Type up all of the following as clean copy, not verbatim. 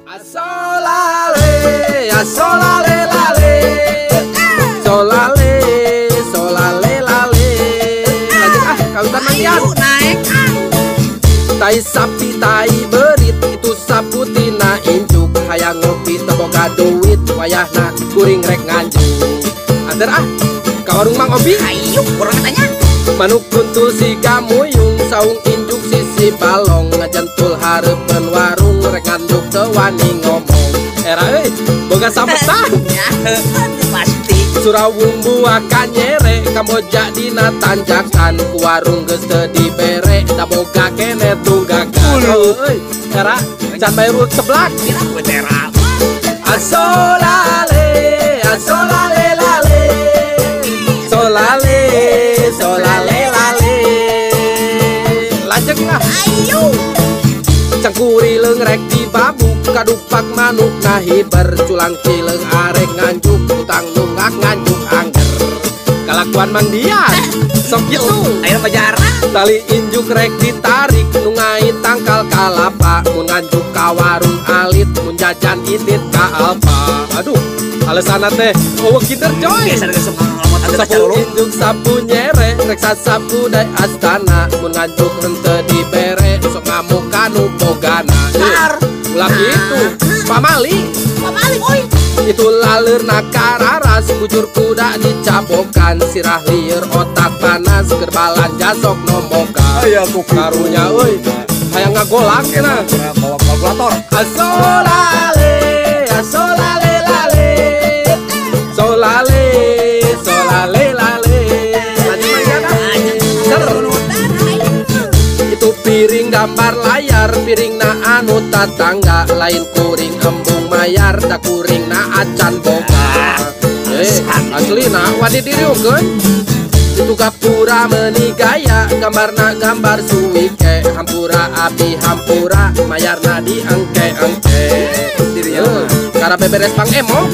Asolale, asolale lale, solale, solale lale. Lanjut kawitan mandian. Naik Tai sapi tai berit itu sapu tina injuk. Hayang ngopi teboga duit wayahna kuring rek nganjuk. Anter ka warung Mang Obi. ayo kurang tanya Manuk kuntul si gamuyung saung injuk sisi balong ngajentul hareupeun warung rek nganjuk teu wani ngomong. Era boga sampetan ya pasti Surawung buah kanyere Kamboja dina tanjakan ku warung geus teu dibere da boga kene tunggakan. Era can bae urut seblak bilang gue tera asolale asolale lale solale solale lale. Lanjut lah ayo cangkuri leung rek dibabuk kadupak manuk nahiber culang cileung arek nganjuk utang nunggak nganjuk angger kalakuan Mang Dian sok kitu ayo pajaran tali injuk rek ditarik nungai tangkal kalapa mun nganjuk ka warung alit mun jajan itit ka alpa. Aduh alesana teh eueuh kinder coy biasa dengan semua ngomot anda sapu injuk sapu nyere rek sapu dai astana mun nganjuk henteu dibere sok ngamuk kanu bogana. Ulah kitu pamali pamalik oi itu laleur kararas bujur kuda dicabokan sirah lieur otak panas keur balanja sok nombokan. aya aku karunya euy hayang ngagolak cenah bawa kalkulator asolale asolale lale solale solale lale. Itu piring gambar layar piring na anu tatangga lain kuring embung mayar da kuring na acan boga. Asli na wadi diriukeun itu gapura meuni gaya gambarna gambar suwike hampura abi hampura mayarna diengke-engke kara beberes pang emo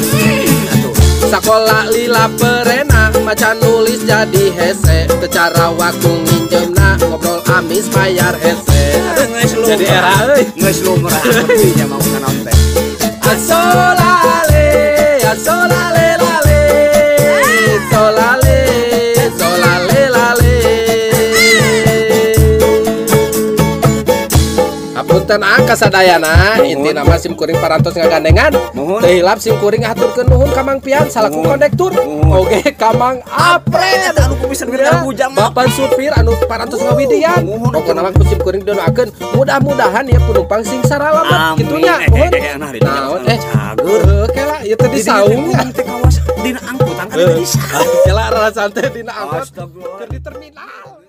sakola lila perena macan nulis jadi hese secara waktu nginjemna ngobrol amis bayar hese. Jadi era euy geus lumrah nya mau naon teh asolale asolale lale solale solale lale. Apunten kasadayana inti nama sim kuring parantos ngagandengan teu hilap sim kuring aturkeun nuhun ka Mang Pian salaku kondektur oge ka Mang Apret anu kumisan geus bujang Bapak supir anu parantos ngawidian pokona mah sim kuring doakeun mudah-mudahan ya penumpang sing saralamat kitunya mohon naon cager kela ieu teh disaung kawas dina angkutan kan bisa kela rasa teh dina angkot keur di terminal.